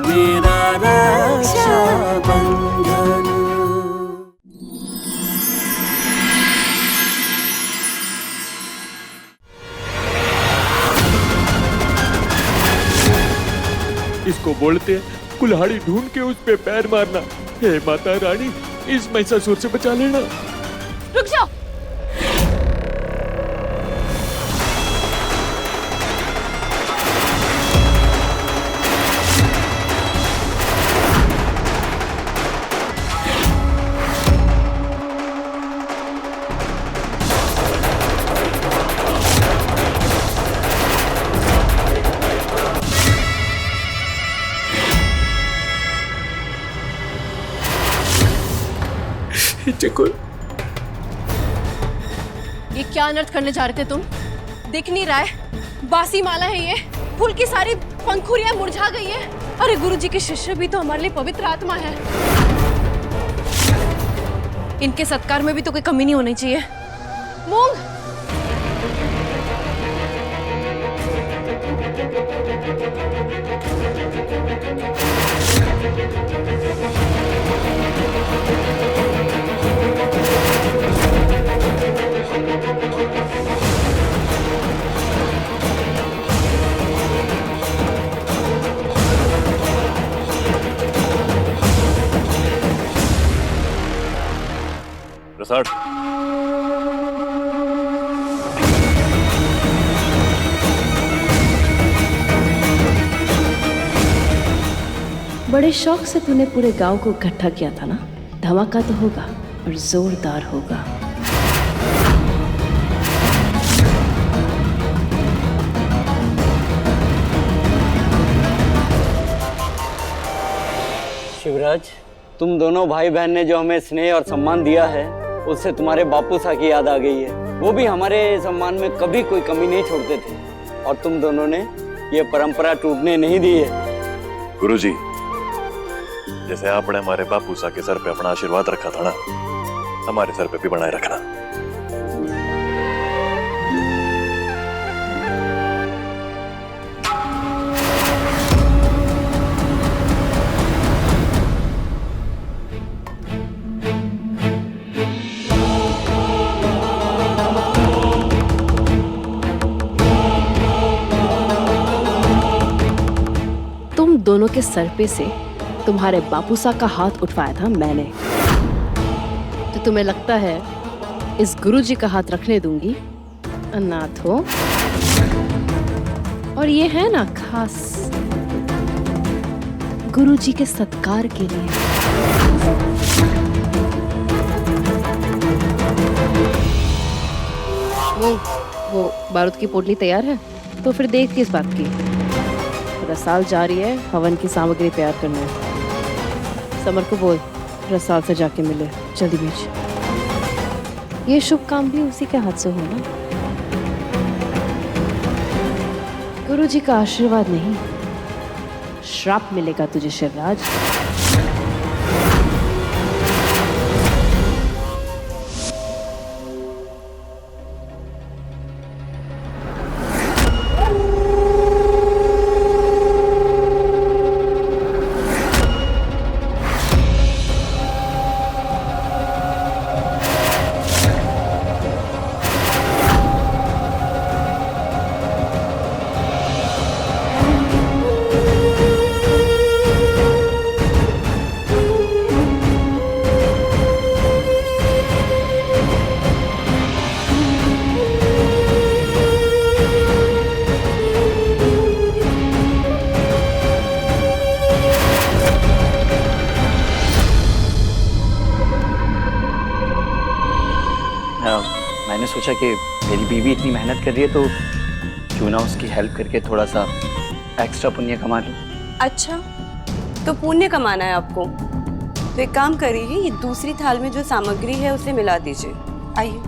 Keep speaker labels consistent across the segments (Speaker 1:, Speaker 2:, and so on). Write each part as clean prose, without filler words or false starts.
Speaker 1: मेरा रक्षाबंधन।
Speaker 2: इसको बोलते हैं कुल्हाड़ी ढूंढ के उस पे पैर मारना। हे माता रानी, इस महिषासुर से बचा लेना।
Speaker 3: रुक जाओ। ये क्या अनर्थ करने जा रहे थे तुम? दिख नहीं रहा है? बासी माला है ये। फूल की सारी पंखुड़ियां मुरझा गई है। अरे गुरुजी के शिष्य भी तो हमारे लिए पवित्र आत्मा है। इनके सत्कार में भी तो कोई कमी नहीं होनी चाहिए। मूंग,
Speaker 4: प्रसाद।
Speaker 5: बड़े शौक से तूने पूरे गांव को इकट्ठा किया था ना। धमाका तो होगा और जोरदार होगा।
Speaker 6: शिवराज, तुम दोनों भाई बहन ने जो हमें स्नेह और सम्मान दिया है, उससे तुम्हारे बापू सा की याद आ गई है। वो भी हमारे सम्मान में कभी कोई कमी नहीं छोड़ते थे और तुम दोनों ने ये परंपरा टूटने नहीं दी है।
Speaker 4: गुरुजी, जैसे आपने हमारे बापू सा के सर पे अपना आशीर्वाद रखा था ना, हमारे सर पे भी बनाए रखना।
Speaker 5: तुम दोनों के सर पे से तुम्हारे बापूसा का हाथ उठवाया था मैंने। तो तुम्हें लगता है इस गुरुजी का हाथ रखने दूंगी? अनाथ हो। और ये है ना खास गुरुजी के सत्कार के लिए। वो बारूद की पोटली तैयार है? तो फिर देख किस बात की। रसाल जा रही है हवन की सामग्री तैयार करने। समर को बोल रसाल से जाके मिले, जल्दी भेज। ये शुभ काम भी उसी के हाथ से हो ना। गुरुजी का आशीर्वाद नहीं, श्राप मिलेगा तुझे शिवराज।
Speaker 6: मैंने सोचा कि मेरी बीवी इतनी मेहनत कर रही है तो क्यों ना उसकी हेल्प करके थोड़ा सा एक्स्ट्रा पुण्य कमा लूं।
Speaker 7: अच्छा, तो पुण्य कमाना है आपको? तो एक काम करिए, ये दूसरी थाल में जो सामग्री है उसे मिला दीजिए। आइए।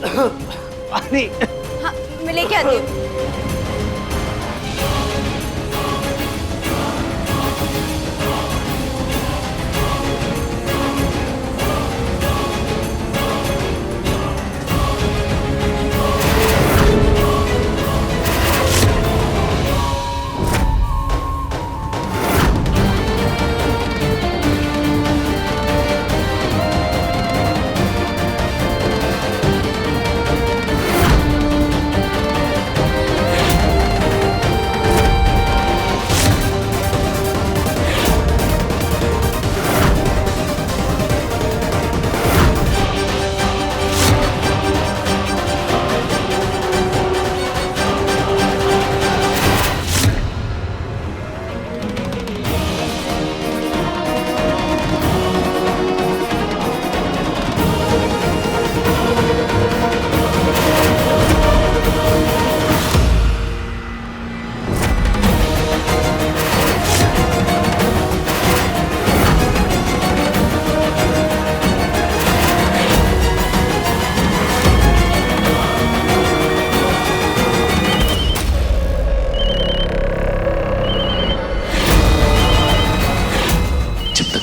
Speaker 6: पानी।
Speaker 7: हाँ मैं लेके आती हूँ।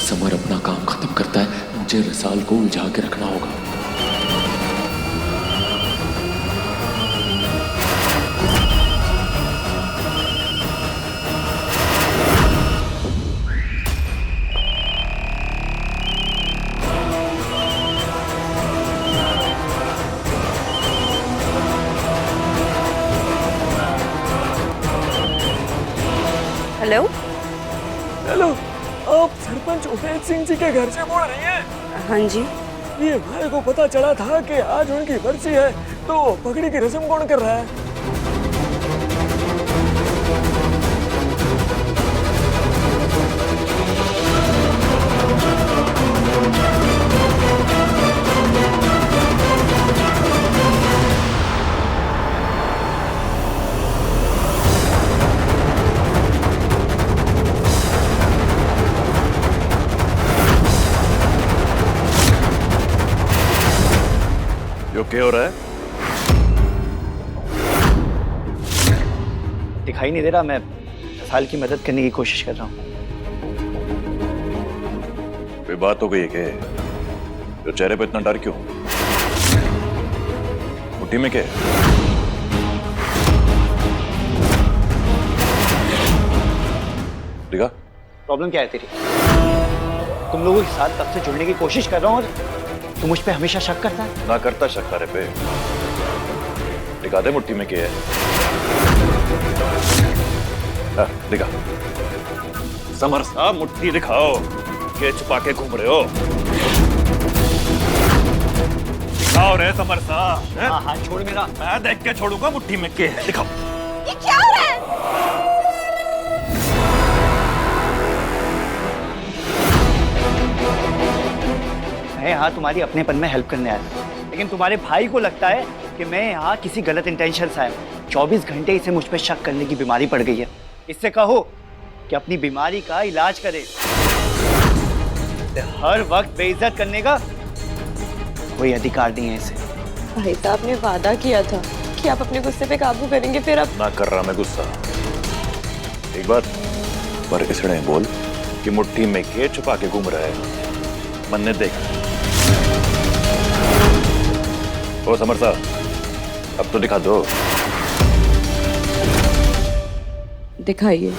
Speaker 2: समर अपना काम खत्म करता है, मुझे रसाल को उलझा के रखना होगा।
Speaker 7: हेलो।
Speaker 2: हेलो, आप सरपंच उमेश सिंह जी के घर से बोल रही हैं?
Speaker 7: हाँ जी।
Speaker 2: ये भाई को पता चला था कि आज उनकी बरसी है, तो पगड़ी की रस्म कौन कर रहा है?
Speaker 4: जो क्या हो रहा है?
Speaker 6: दिखाई नहीं दे रहा, मैं रसाल की मदद करने की कोशिश कर रहा हूँ।
Speaker 4: कोई बात हो गई है क्या? जो चेहरे पे इतना डर क्यों? मुट्ठी में क्या है? देखा?
Speaker 6: प्रॉब्लम क्या है तेरी? तुम लोगों के साथ तब से जुड़ने की कोशिश कर रहा हूँ और तू मुझ पे हमेशा शक करता है।
Speaker 4: ना करता शक तारे पे। दिखा दे मुट्ठी में क्या है। हाँ, दिखा। समर साहब मुट्ठी दिखाओ, के छुपा के घूम रहे हो। दिखाओ रे समर साहब।
Speaker 6: हाँ हाँ छोड़ मेरा।
Speaker 4: मैं देख के छोड़ूंगा मुट्ठी में क्या है, दिखाओ।
Speaker 7: ये क्या हो रहा है?
Speaker 6: मैं यहाँ तुम्हारी अपनेपन में हेल्प करने आया था, लेकिन तुम्हारे भाई को लगता है कि मैं यहाँ किसी गलत इंटेंशन से आया हूँ। 24 घंटे इसे मुझ पर शक करने की बीमारी पड़ गई है। इससे कहो कि अपनी बीमारी का इलाज करे। हर वक्त बेइज्जत करने का कोई अधिकार नहीं है इसे।
Speaker 7: भाई साहब ने वादा किया था कि आप अपने गुस्से पे काबू करेंगे, फिर अब
Speaker 4: ना कर रहा मैं गुस्सा। एक बात पर इसने बोल कि मुट्ठी में के छुपा के घूम रहा है। मन ने देख। ओ समर साहब, अब तो दिखा दो।
Speaker 7: दिखाइए।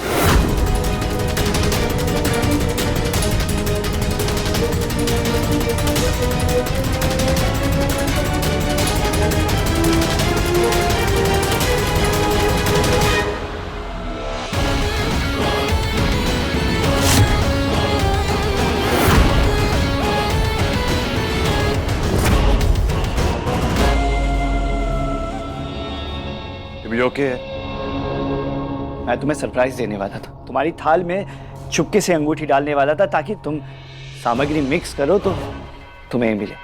Speaker 4: ओके है।
Speaker 6: मैं तुम्हें सरप्राइज देने वाला था, तुम्हारी थाल में चुपके से अंगूठी डालने वाला था ताकि तुम सामग्री मिक्स करो तो तुम्हें मिले।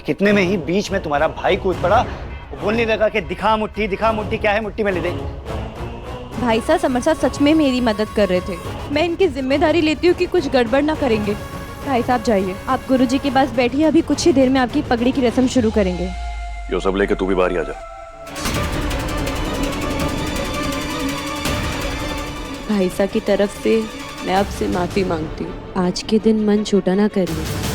Speaker 6: कितने में ही बीच में तुम्हारा भाई कूद पड़ा, वो बोलने लगा कि दिखा मुट्ठी, क्या है मुट्ठी में ले दे।
Speaker 1: भाई साहब समर साहब सच में मेरी मदद कर रहे थे। मैं इनकी जिम्मेदारी लेती हूँ कि कुछ गड़बड़ ना करेंगे। भाई साहब जाइए, आप गुरुजी के पास बैठिए, अभी कुछ ही देर में आपकी पगड़ी की रस्म शुरू करेंगे।
Speaker 4: यो सब लेके तू भी बाहर ही आ जा।
Speaker 7: भाईसा की तरफ से मैं आपसे माफी मांगती हूँ। आज के दिन मन छोटा ना करिए।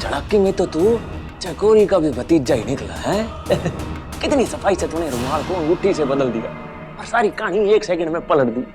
Speaker 8: चड़क्की में तो तू चकोरी का भी भतीजा ही निकला है। कितनी सफाई से तूने रुमाल को अंगूठी से बदल दिया और सारी कहानी 1 सेकंड में पलट दी।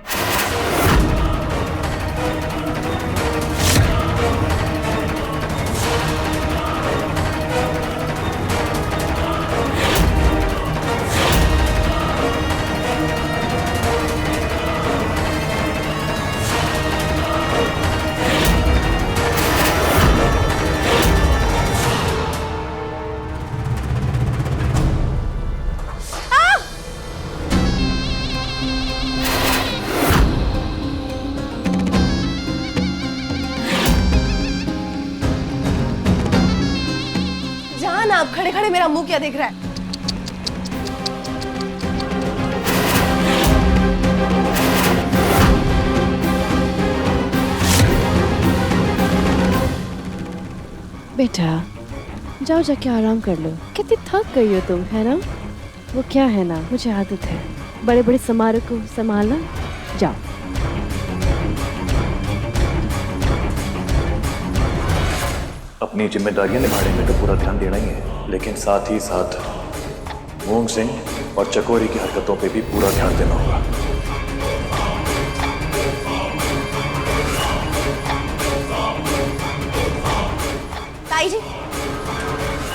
Speaker 3: जान, आप खड़े खड़े मेरा मुंह क्या देख रहा है?
Speaker 5: बेटा जाओ जाके आराम कर लो। कितनी थक गई हो तुम, है ना? वो क्या है ना, मुझे आदत है बड़े बड़े समारोह को संभालना। जाओ।
Speaker 4: अपनी जिम्मेदारियां निभाने में तो पूरा ध्यान देना ही है, लेकिन साथ ही साथ मूंग सिंह और चकोरी की हरकतों पे भी पूरा ध्यान देना होगा।
Speaker 3: ताई जी,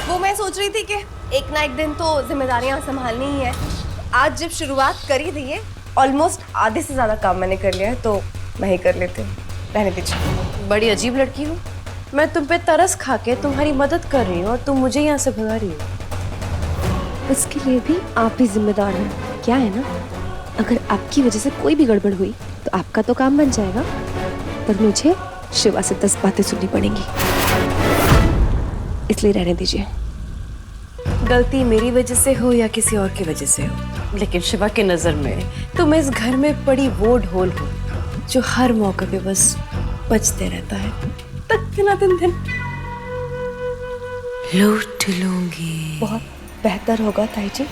Speaker 3: वो मैं सोच रही थी कि एक ना एक दिन तो जिम्मेदारियां संभालनी ही है। आज जब शुरुआत कर ही दी है, ऑलमोस्ट आधे से ज्यादा काम मैंने कर लिया है, तो मैं ही कर लेती हूँ। रहने दीजिए।
Speaker 7: बड़ी अजीब लड़की हो। मैं तुम पे तरस खा के तुम्हारी मदद कर रही हूँ और तुम मुझे यहाँ से भगा रही हो।
Speaker 1: उसके लिए भी आप ही जिम्मेदार हैं। क्या है ना, अगर आपकी वजह से कोई भी गड़बड़ हुई तो आपका तो काम बन जाएगा, पर मुझे शिवा से 10 बातें सुननी पड़ेंगी, इसलिए रहने दीजिए।
Speaker 7: गलती मेरी वजह से हो या किसी और की वजह से हो, लेकिन शिवा की नजर में तुम इस घर में पड़ी वो ढोल हो जो हर मौके पे बस बजते रहता है। तक दिन दिन लूट लूंगी।
Speaker 1: बहुत बेहतर होगा ताई जी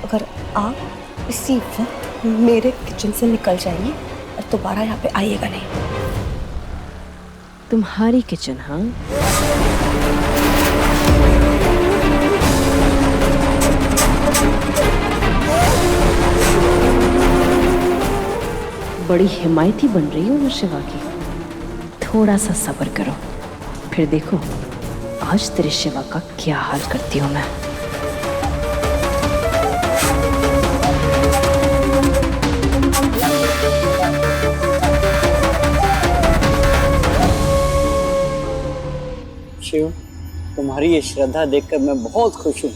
Speaker 1: अगर आप इसी वक्त मेरे किचन से निकल जाइए और दोबारा यहाँ पे आइएगा नहीं।
Speaker 5: तुम्हारी किचन? हाँ, बड़ी हिमायती बन रही हो ना शिवा की। थोड़ा सा सब्र करो, फिर देखो आज तेरे शिवा का क्या हाल करती हूँ मैं।
Speaker 6: शिव, तुम्हारी ये श्रद्धा देखकर मैं बहुत खुश हूँ।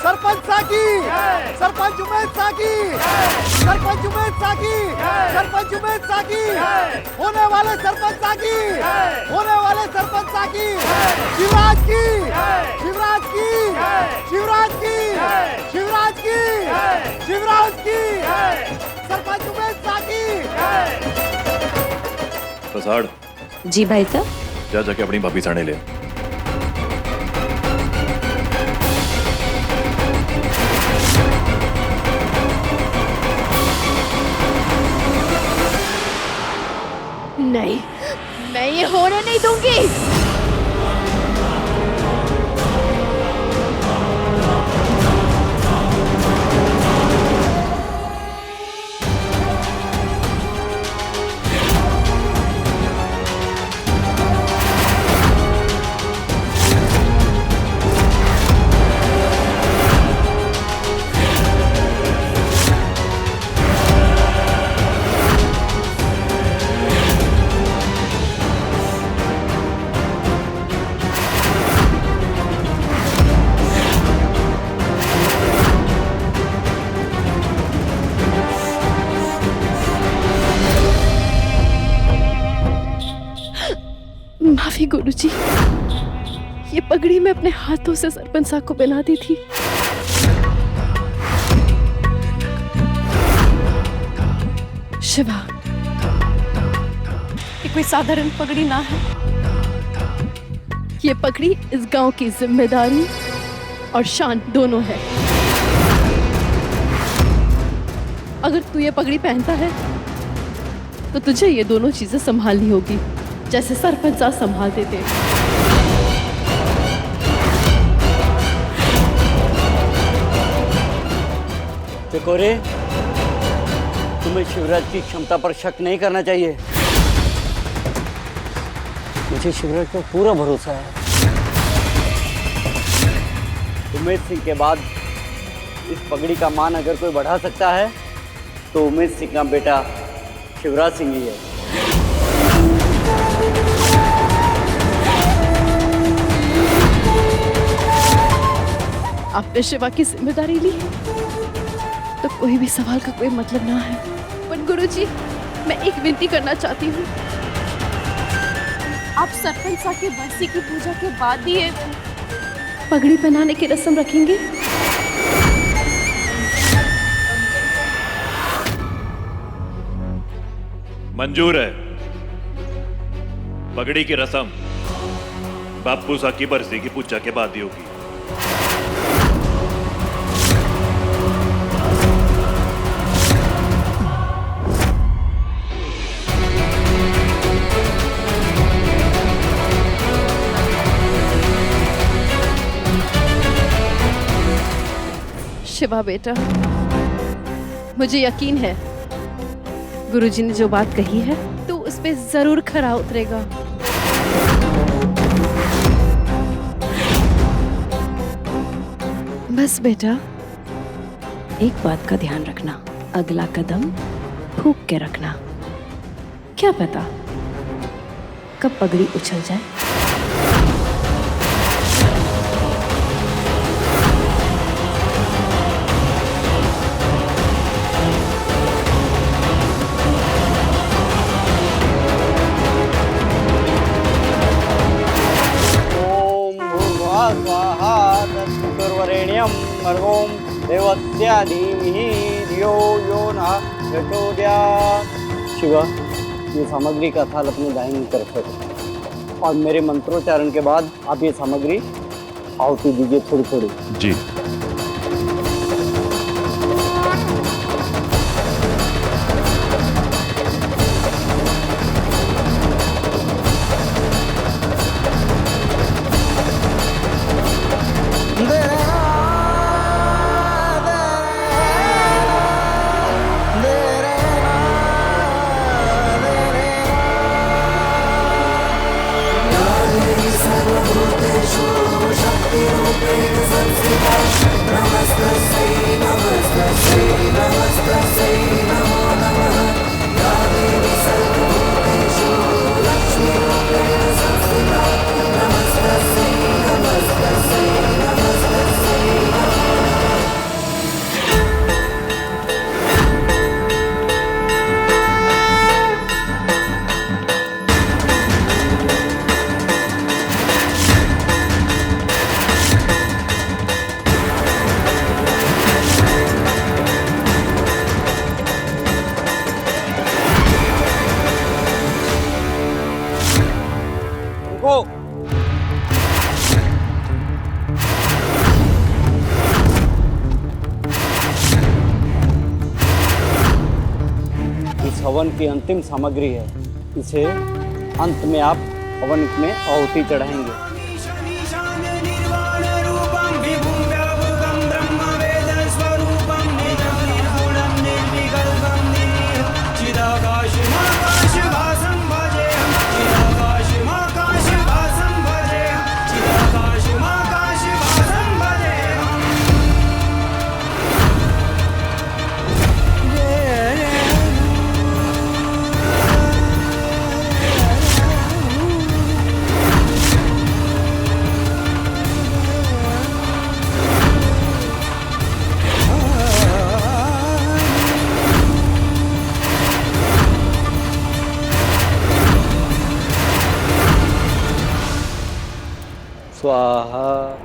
Speaker 9: सरपंच साकी, सरपंच उमेद साकी, सरपंच उमेद साकी, सरपंच उमेद साकी, होने वाले सरपंच साकी, होने वाले सरपंच साकी, शिवराज की, शिवराज की, शिवराज की, शिवराज की, शिवराज की, सरपंच उमेद साकी।
Speaker 4: प्रसाद,
Speaker 7: जी भाई साहब।
Speaker 4: जा जाके अपनी भाभी साने ले।
Speaker 1: नहीं, मैं ये होने नहीं दूंगी।
Speaker 5: गुरुजी, ये पगड़ी मैं अपने हाथों से सरपंच साहब को पहना दी थी। शिवा, ये कोई साधारण पगड़ी ना है। ये पगड़ी इस गांव की जिम्मेदारी और शान दोनों है। अगर तू ये पगड़ी पहनता है तो तुझे ये दोनों चीजें संभालनी होगी, जैसे सरपंच साहब संभालते थे।
Speaker 6: चकोरे, तुम्हें शिवराज की क्षमता पर शक नहीं करना चाहिए। मुझे शिवराज पर पूरा भरोसा है। उमेश सिंह के बाद इस पगड़ी का मान अगर कोई बढ़ा सकता है तो उमेश सिंह का बेटा शिवराज सिंह ही है।
Speaker 5: आपने शिवा की जिम्मेदारी ली तो कोई भी सवाल का कोई मतलब ना है। पर गुरुजी, मैं एक विनती करना चाहती हूँ। आप सरपंच साहब की बरसी की पूजा के बाद ही ये पगड़ी पहनाने की रस्म रखेंगे?
Speaker 10: मंजूर है। पगड़ी की रस्म बापू साहब की बरसी की पूजा के बाद ही होगी।
Speaker 5: शिवा बेटा, मुझे यकीन है गुरुजी ने जो बात कही है तो उस पे जरूर खरा उतरेगा। बस बेटा, एक बात का ध्यान रखना, अगला कदम फूंक के रखना। क्या पता कब पगड़ी उछल जाए।
Speaker 6: भर्गों देवस्य धीमहि धियो यो नः प्रचोदयात्। शिवा, ये सामग्री का थाल अपने दाहिनी तरफ रखें और मेरे मंत्रोच्चारण के बाद आप ये सामग्री आहुति दीजिए थोड़ी थोड़ी।
Speaker 10: जी।
Speaker 6: हवन की अंतिम सामग्री है। इसे अंत में आप हवन में आहुति चढ़ाएंगे। स्वाहा